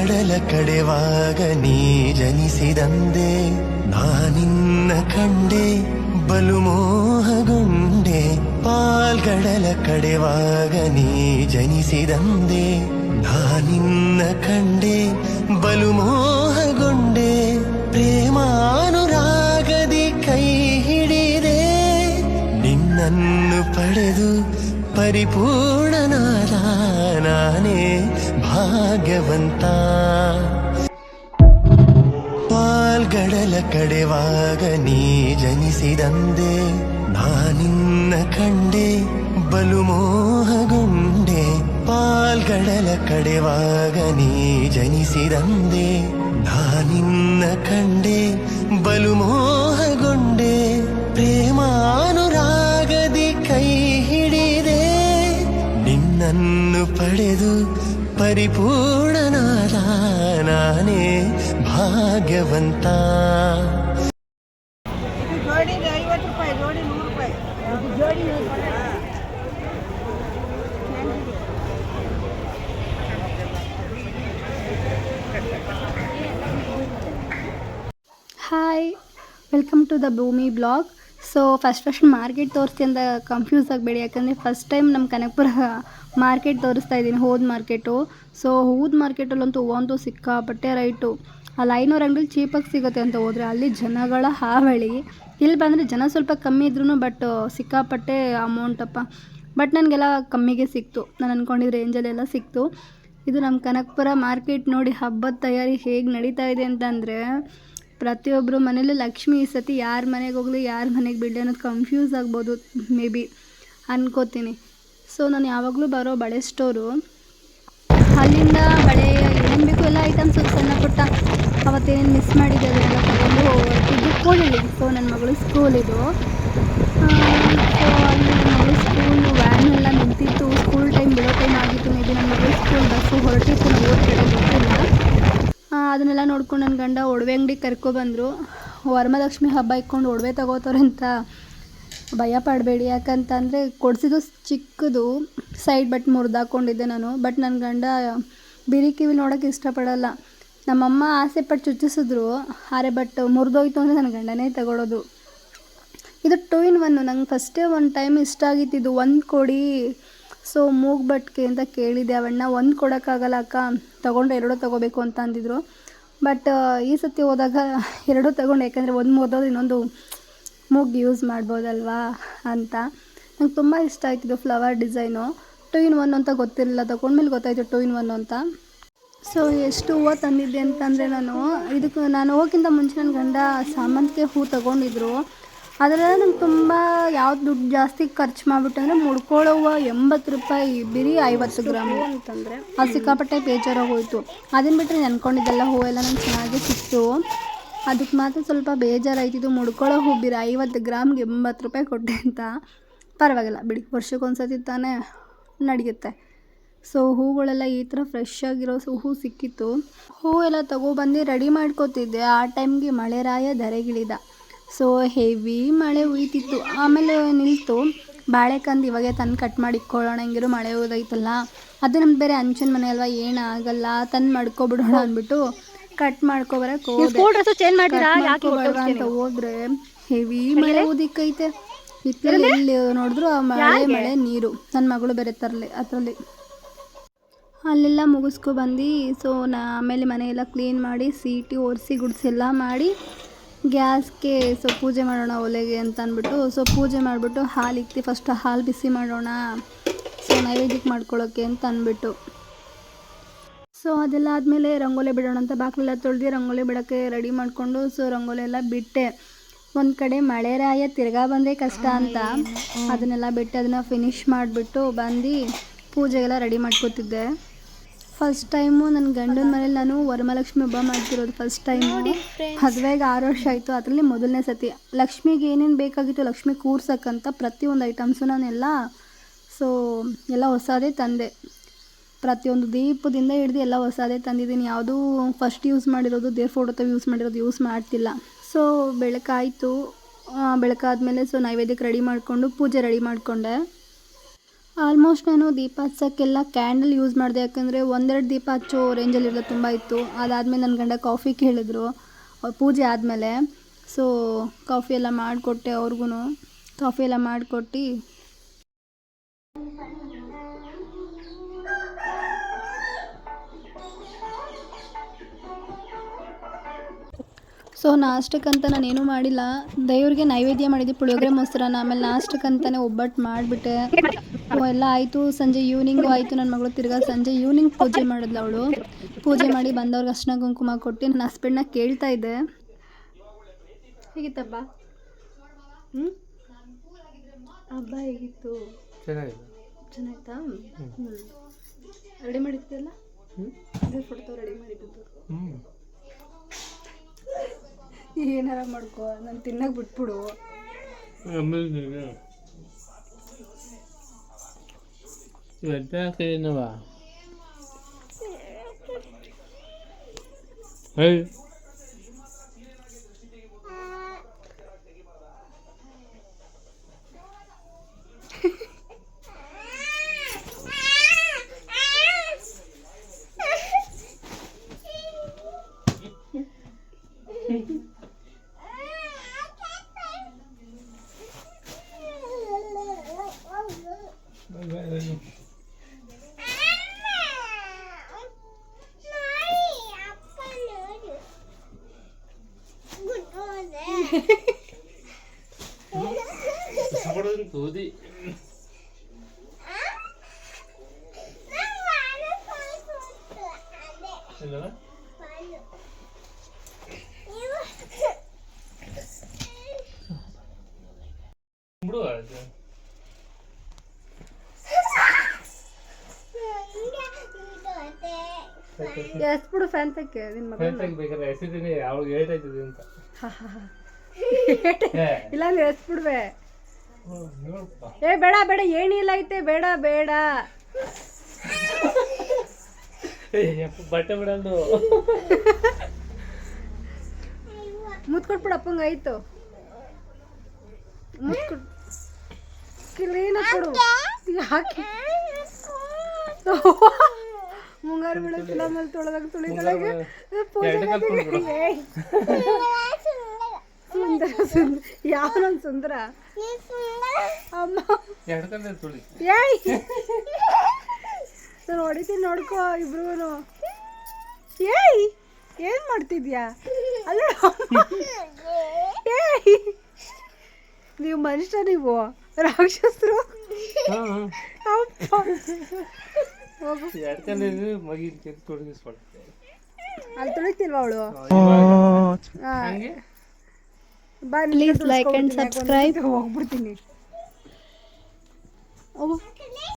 ಪಾಲ್ಗಡಲ ಕಡೆವಾಗ ನೀ ಜನಿಸಿದಂದೆ ನಾನಿನ್ನ ಕಂಡೆ ಬಲು ಮೋಹಗೊಂಡೆ ಪಾಲ್ಗಡಲ ಕಡೆವಾಗ ನೀ ಜನಿಸಿದಂದೆ ನಾನಿನ್ನ ಕಂಡೆ ಬಲು ಮೋಹಗೊಂಡೆ ಪ್ರೇಮಾನುರಾಗದಿ ಕೈ ಹಿಡಿದೆ ನಿನ್ನನ್ನು ಪಡೆದು ಪರಿಪೂರ್ಣನಾದ ನಾನೇ ಭಾಗ್ಯವಂತ ಪಾಲ್ಗಡಲ ಕಡೆವಾಗ ನೀ ಜನಿಸಿದಂದೆ ನಾನಿನ್ನ ಕಂಡೆ ಬಲು ಮೋಹಗೊಂಡೆ ಪಾಲ್ಗಡಲ ಕಡೆವಾಗ ನೀ ಜನಿಸಿದಂದೆ ನಾನಿನ್ನ ಕಂಡೆ ಬಲು ಮೋಹಗೊಂಡೆ ಪ್ರೇಮಾನುರಾಗದಿ ಕೈ ಹಿಡಿದೆ ನಿನ್ನನ್ನು ಪಡೆದು ಪರಿಪೂರ್ಣನಾದ ನಾನೇ ಭಾಗ್ಯವಂತ. ಜೋಡಿ 50 ರೂಪಾಯಿ, ಜೋಡಿ 100 ರೂಪಾಯಿ, ಜೋಡಿ ಹಾಯ್, ವೆಲ್ಕಮ್ ಟು ದ ಭೂಮಿ ಬ್ಲಾಗ್. ಸೊ ಫಸ್ಟ್ ಮಾರ್ಕೆಟ್ ತೋರಿಸ್ತಿ ಅಂತ ಕನ್ಫ್ಯೂಸ್ ಆಗಬೇಡಿ, ಯಾಕಂದರೆ ಫಸ್ಟ್ ಟೈಮ್ ನಮ್ಮ ಕನಕಪುರ ಮಾರ್ಕೆಟ್ ತೋರಿಸ್ತಾ ಇದ್ದೀನಿ, ಹೋದ ಮಾರ್ಕೆಟು. ಸೊ ಹೂದ ಮಾರ್ಕೆಟಲ್ಲಂತೂ ಹೂವಂತೂ ಸಿಕ್ಕಾಪಟ್ಟೆ ರೈಟು. ಅಲ್ಲಿ 500 ಅಂಗಡಿಲಿ ಚೀಪಾಗಿ ಸಿಗುತ್ತೆ ಅಂತ ಹೋದರೆ ಅಲ್ಲಿ ಜನಗಳ ಹಾವಳಿ. ಇಲ್ಲಿ ಬಂದರೆ ಜನ ಸ್ವಲ್ಪ ಕಮ್ಮಿ ಇದ್ರೂ ಬಟ್ ಸಿಕ್ಕಾಪಟ್ಟೆ ಅಮೌಂಟಪ್ಪ. ಬಟ್ ನನಗೆಲ್ಲ ಕಮ್ಮಿಗೆ ಸಿಕ್ತು, ನಾನು ಅಂದ್ಕೊಂಡಿದ್ದ ರೇಂಜಲ್ಲೆಲ್ಲ ಸಿಕ್ತು. ಇದು ನಮ್ಮ ಕನಕಪುರ ಮಾರ್ಕೆಟ್ ನೋಡಿ, ಹಬ್ಬದ ತಯಾರಿ ಹೇಗೆ ನಡೀತಾ ಇದೆ ಅಂತಂದರೆ ಪ್ರತಿಯೊಬ್ಬರು ಮನೇಲಿ ಲಕ್ಷ್ಮಿ ಈ ಸತಿ ಯಾರ ಮನೆಗೆ ಹೋಗಲಿ ಯಾರ ಮನೆಗೆ ಬಿಡಲಿ ಅನ್ನೋದು ಕನ್ಫ್ಯೂಸ್ ಆಗ್ಬೋದು ಮೇ ಬಿ ಅನ್ಕೋತೀನಿ. ಸೊ ನಾನು ಯಾವಾಗಲೂ ಬರೋ ಬಳೆ ಸ್ಟೋರು, ಅಲ್ಲಿಂದ ಬಳೆ ಏನೇನು ಬೇಕು ಎಲ್ಲ ಐಟಮ್ಸ್ ಸಣ್ಣ ಪುಟ್ಟ ಅವತ್ತೇನೇನು ಮಿಸ್ ಮಾಡಿದೆ ಅದನ್ನೆಲ್ಲ ತಗೊಂಡು ಹೊರಟಿದ್ದು ಸ್ಕೂಲಲ್ಲಿ. ಸೊ ನನ್ನ ಮಗಳು ಸ್ಕೂಲಿದು. ಸೊ ಅಲ್ಲಿ ನನ್ನ ಮಗಳು ಸ್ಕೂಲ್ ವ್ಯಾನ್ ಎಲ್ಲ ನಿಂತಿತ್ತು, ಸ್ಕೂಲ್ ಟೈಮ್ ಬಿಡೋ ಟೈಮ್ ಆಗಿತ್ತು. ಮೇ ಬಿ ನನ್ನ ಮಗಳು ಸ್ಕೂಲ್ ಬಸ್ಸು ಹೊರಟಿತ್ತು, ನಾವು ಓದ್ ಕಡೆ ಗೊತ್ತಿಲ್ಲ. ಅದನ್ನೆಲ್ಲ ನೋಡ್ಕೊಂಡು ನನ್ನ ಗಂಡ ಒಡವೆ ಅಂಗಡಿ ಕರ್ಕೊಬಂದರು. ವರಮಹಾಲಕ್ಷ್ಮಿ ಹಬ್ಬ ಇಟ್ಕೊಂಡು ಒಡವೆ ತಗೋತಾರೆ ಅಂತ ಭಯ ಪಡಬೇಡಿ, ಯಾಕಂತಂದರೆ ಕೊಡಿಸಿದ್ದು ಚಿಕ್ಕದು ಸೈಡ್ ಬಟ್ ಮುರಿದಾಕೊಂಡಿದ್ದೆ ನಾನು. ಬಟ್ ನನ್ನ ಗಂಡ ಬಿರಿ ಕಿವಿ ನೋಡೋಕ್ಕೆ ಇಷ್ಟಪಡಲ್ಲ. ನಮ್ಮಮ್ಮ ಆಸೆ ಪಟ್ಟು ಚುಚ್ಚಿಸಿದ್ರು, ಆದರೆ ಬಟ್ ಮುರಿದೋಯ್ತು ಅಂದರೆ ನನ್ನ ಗಂಡನೇ ತಗೊಳ್ಳೋದು. ಇದು 2 in 1. ನಂಗೆ ಫಸ್ಟೇ ಒಂದು ಟೈಮ್ ಇಷ್ಟ ಆಗಿತ್ತಿದ್ದು, ಒಂದು ಕೊಡಿ. ಸೊ ಮೂಗು ಬಟ್ಕೆ ಅಂತ ಕೇಳಿದೆ ಅವಣ್ಣ, ಒಂದು ಕೊಡೋಕ್ಕಾಗಲ್ಲ ಅಕ್ಕ, ತೊಗೊಂಡು 2 ತೊಗೋಬೇಕು ಅಂತ ಅಂದಿದ್ರು. ಬಟ್ ಈ ಸತಿ ಹೋದಾಗ 2 ತೊಗೊಂಡು, ಯಾಕಂದರೆ ಒಂದು ಮುರಿದೋದ್ರೆ ಇನ್ನೊಂದು ಮೂಗು ಯೂಸ್ ಮಾಡ್ಬೋದಲ್ವಾ ಅಂತ. ನಂಗೆ ತುಂಬ ಇಷ್ಟ ಆಯ್ತಿದ್ದು ಫ್ಲವರ್ ಡಿಸೈನು. 2 in 1 ಅಂತ ಗೊತ್ತಿರಲಿಲ್ಲ, ತೊಗೊಂಡ್ಮೇಲೆ ಗೊತ್ತಾಯಿತು 2 in 1 ಅಂತ. ಸೊ ಎಷ್ಟು ಹೂವು ತಂದಿದ್ದೆ ಅಂತಂದರೆ ನಾನು ಹೋಗೋಕ್ಕಿಂತ ಮುಂಚೆ ನನ್ನ ಗಂಡ ಸಾಮಂತಿಗೆ ಹೂ ತೊಗೊಂಡಿದ್ರು. ಅದರೆಲ್ಲ ನಂಗೆ ತುಂಬ ಯಾವ್ದು ದುಡ್ಡು ಜಾಸ್ತಿ ಖರ್ಚು ಮಾಡಿಬಿಟ್ಟು ಅಂದರೆ ಮುಡ್ಕೊಳ್ಳೋ ಹೂವು 80 ರೂಪಾಯಿ, ಬಿರಿ 50 ಗ್ರಾಮು ಅಂತಂದರೆ ಅದು ಸಿಕ್ಕಾಪಟ್ಟೆ ಬೇಜಾರಾಗೋಯ್ತು. ಅದನ್ನು ಬಿಟ್ಟರೆ ನೆನ್ಕೊಂಡಿದ್ದೆಲ್ಲ ಹೂವೆಲ್ಲ ನಂಗೆ ಚೆನ್ನಾಗಿ ಸಿಕ್ತು. ಅದಕ್ಕೆ ಮಾತ್ರ ಸ್ವಲ್ಪ ಬೇಜಾರಾಯ್ತಿದ್ದು, ಮುಡ್ಕೊಳ್ಳೋ ಹೂ ಬಿರಿ 50 ಗ್ರಾಮ್ಗೆ 80 ರೂಪಾಯಿ ಕೊಟ್ಟೆ ಅಂತ. ಪರವಾಗಿಲ್ಲ ಬಿಡಿ, ವರ್ಷಕ್ಕೊಂದ್ಸತಿ ತಾನೇ ನಡೆಯುತ್ತೆ. ಸೊ ಹೂಗಳೆಲ್ಲ ಈ ಥರ ಫ್ರೆಶ್ ಆಗಿರೋ ಹೂ ಸಿಕ್ಕಿತ್ತು. ಹೂವೆಲ್ಲ ತೊಗೊಬಂದು ರೆಡಿ ಮಾಡ್ಕೋತಿದ್ದೆ. ಆ ಟೈಮ್ಗೆ ಮಳೆರಾಯ ಧರೆಗಿಳಿದ. ಸೊ ಹೆವಿ ಮಳೆ ಹುಯ್ತಿತ್ತು, ಆಮೇಲೆ ನಿಲ್ತು. ಬಾಳೆಕಂದು ಇವಾಗೆ ತಂದು ಕಟ್ ಮಾಡಿ ಇಕ್ಕೊಳ್ಳೋಣ, ಹೆಂಗಿರೋ ಮಳೆ ಹೋದೈತಲ್ಲ. ಅದು ನಮ್ದು ಬೇರೆ ಅಂಚಿನ ಮನೆ ಅಲ್ವಾ, ಏನಾಗಲ್ಲ ತಂದು ಮಾಡ್ಕೊಬಿಡೋಣ ಅಂದ್ಬಿಟ್ಟು ಕಟ್ ಮಾಡ್ಕೊಬರಕ್ಕೆ ಅಂತ ಹೋದ್ರೆ ಹೆವಿ ಮಳೆ ಓದಿಕ್ಕೈತೆ. ಇತ್ತಲ್ಲಿ ಎಲ್ಲಿ ನೋಡಿದ್ರು ಆ ಮಳೆ ನೀರು. ನನ್ನ ಮಗಳು ಬೇರೆ ಅದರಲ್ಲಿ ಅಲ್ಲೆಲ್ಲ ಮುಗಿಸ್ಕೊಬಂದು. ಸೊ ಆಮೇಲೆ ಮನೆಯೆಲ್ಲ ಕ್ಲೀನ್ ಮಾಡಿ ಸೀಟಿ ಒರೆಸಿ ಗುಡಿಸಿ ಎಲ್ಲ ಮಾಡಿ ಗ್ಯಾಸ್ಗೆ ಸೊ ಪೂಜೆ ಮಾಡೋಣ ಒಲೆಗೆ ಅಂತ ಅಂದ್ಬಿಟ್ಟು, ಸೊ ಪೂಜೆ ಮಾಡಿಬಿಟ್ಟು ಹಾಲು ಇಕ್ತಿ. ಫಸ್ಟ್ ಹಾಲು ಬಿಸಿ ಮಾಡೋಣ, ಸೊ ನೈವೇದ್ಯಕ್ಕೆ ಮಾಡ್ಕೊಳ್ಳೋಕ್ಕೆ ಅಂತ ಅಂದ್ಬಿಟ್ಟು. ಸೊ ಅದೆಲ್ಲ ಆದಮೇಲೆ ರಂಗೋಲಿ ಬಿಡೋಣ ಅಂತ ಬಾಗಿಲೆಲ್ಲ ತೊಳೆದು ರಂಗೋಲಿ ಬಿಡೋಕ್ಕೆ ರೆಡಿ ಮಾಡಿಕೊಂಡು, ಸೊ ರಂಗೋಲಿ ಎಲ್ಲ ಬಿಟ್ಟೆ. ಒಂದು ಕಡೆ ಮಳೆರಾಯ ತಿರ್ಗಾ ಬಂದರೆ ಕಷ್ಟ ಅಂತ ಅದನ್ನೆಲ್ಲ ಬಿಟ್ಟು ಅದನ್ನು ಫಿನಿಷ್ ಮಾಡಿಬಿಟ್ಟು ಬಂದು ಪೂಜೆಗೆಲ್ಲ ರೆಡಿ ಮಾಡ್ಕೋತಿದ್ದೆ. ಫಸ್ಟ್ ಟೈಮು ನನ್ನ ಗಂಡನ ಮನೇಲಿ ನಾನು ವರಮಹಾಲಕ್ಷ್ಮಿ ಹಬ್ಬ ಮಾಡ್ತಿರೋದು ಫಸ್ಟ್ ಟೈಮು. ಮದುವೆಗೆ 6 ವರ್ಷ ಆಯಿತು, ಅದರಲ್ಲಿ ಮೊದಲನೇ ಸತಿ. ಲಕ್ಷ್ಮಿಗೆ ಏನೇನು ಬೇಕಾಗಿತ್ತು ಲಕ್ಷ್ಮಿ ಕೂರ್ಸಕ್ಕಂತ ಪ್ರತಿಯೊಂದು ಐಟಮ್ಸು ನಾನೆಲ್ಲ ಎಲ್ಲ ಹೊಸದೇ ತಂದೆ. ಪ್ರತಿಯೊಂದು ದೀಪದಿಂದ ಹಿಡಿದು ಎಲ್ಲ ಹೊಸದೇ ತಂದಿದ್ದೀನಿ. ಯಾವುದೂ ಫಸ್ಟ್ ಯೂಸ್ ಮಾಡಿರೋದು ದೇವ್ರ ಫೋಟೋ ಯೂಸ್ ಮಾಡಿರೋದು ಯೂಸ್ ಮಾಡ್ತಿಲ್ಲ. ಸೊ ಬೆಳಕಾಯಿತು, ಬೆಳಕಾದ್ಮೇಲೆ ಸೊ ನೈವೇದ್ಯಕ್ಕೆ ರೆಡಿ ಮಾಡಿಕೊಂಡು ಪೂಜೆ ರೆಡಿ ಮಾಡಿಕೊಂಡೆ. ಆಲ್ಮೋಸ್ಟ್ ನಾನು ದೀಪ ಹಚ್ಚೋಕ್ಕೆಲ್ಲ ಕ್ಯಾಂಡಲ್ ಯೂಸ್ ಮಾಡಿದೆ, ಯಾಕಂದರೆ ಒಂದೆರಡು ದೀಪ ಹಚ್ಚೋ ರೇಂಜಲ್ಲಿರೋದು ತುಂಬ ಇತ್ತು. ಅದಾದಮೇಲೆ ನನ್ನ ಗಂಡ ಕಾಫಿ ಕೇಳಿದ್ರು ಪೂಜೆ ಆದಮೇಲೆ. ಸೊ ಕಾಫಿ ಎಲ್ಲ ಮಾಡಿಕೊಟ್ಟೆ ಅವ್ರಿಗೂ. ಕಾಫಿ ಎಲ್ಲ ಮಾಡಿಕೊಟ್ಟು ಸೊ ನಾಷ್ಟಕ್ಕಂತ ನಾನೇನೂ ಮಾಡಿಲ್ಲ. ದೇವ್ರಿಗೆ ನೈವೇದ್ಯ ಮಾಡಿದ್ದೆ ಪುಳಿಯೋಗರೆ ಮೊಸರನ್ನ. ಆಮೇಲೆ ನಾಷ್ಟಕ್ಕಂತಲೇ ಒಬ್ಬಟ್ಟು ಮಾಡಿಬಿಟ್ಟೆ. ಎಲ್ಲ ಆಯಿತು. ಸಂಜೆ ಈವ್ನಿಂಗು ಆಯಿತು. ನನ್ನ ಮಗಳು ತಿರ್ಗಾ ಸಂಜೆ ಈವ್ನಿಂಗ್ ಪೂಜೆ ಮಾಡಿದ್ಲು. ಅವಳು ಪೂಜೆ ಮಾಡಿ ಬಂದವ್ರಿಗೆ ಅರ್ಶಿನ ಕುಂಕುಮ ಕೊಟ್ಟು ನನ್ನ ಹಸ್ಬೆಂಡ್ನ ಕೇಳ್ತಾ ಇದ್ದೆ, ಹೇಗಿತ್ತಬ್ಬ? ಹಬ್ಬ ಹೇಗಿತ್ತು? ಚೆನ್ನಾಯ್ತಾ? ರೆಡಿ ಮಾಡಿದ್ದೆಲ್ಲ ಅದೇ ಫೋಟೋ ರೆಡಿ ಮಾಡಿದ್ದು. ಏನಾರ ಮಾಡ್ಕೋ, ನಾನು ತಿನ್ನಕ್ಕೆ ಬಿಟ್ಬಿಡು. ತೂದಿ ಬಿಡು. ಎಸ್ಬಿಡು ಫ್ಯಾನ್ ತಕ್ಕೆ ನಿನ್ನ ಮಗ ಬೇಕಾದ್ರೆ ಎಸಿದೀನಿ, ಅವಳಿಗೆ ಏಟ್ ಆಯ್ತದೆ ಅಂತ. ಇಲ್ಲ ಅಂದ್ರೆ ಎಸ್ಬಿಡ್ವೆ. ಬೇಡ ಬೇಡ, ಏನಿಲ್ಲ ಐತೆ, ಬೇಡ ಬೇಡ. ಬಟ್ಟೆ ಬಿಡಲ್ದು. ಮುತ್ಕೊಟ್ಬಿಡು ಅಪ್ಪಂಗೆ. ಆಯ್ತು, ಮುತ್ಕೊಟ್ ಕ್ಲೀನ ಕೊಡು. ಯಾಕೆ ಮುಂಗಾರು ಬೆಳಕಿಲ್ಲ ಮೇಲೆ ತೊಳೆದಾಗ ತುಳಿದೊಳಗೆ ಸುಂದರ ಸುಂದರ ಯಾವನೊಂದು ಸುಂದರ ಅಮ್ಮ. ಏಯ್ ನಾನು ಹೊಡಿತೀನಿ ನೋಡ್ಕೋ ಇಬ್ರಿಗೂ. ಏಯ್ ಏನು ಮಾಡ್ತಿದ್ಯಾ? ಅಲ್ಲ ಏಯ್, ನೀವು ಮನುಷ್ಯ, ನೀವು ರಾಕ್ಷಸರು. ಅಲ್ಲಿ ತುಳಿತಿಲ್ವ ಅವಳು? Please like and subscribe. ಹೋಗ್ಬಿಡ್ತೀನಿ.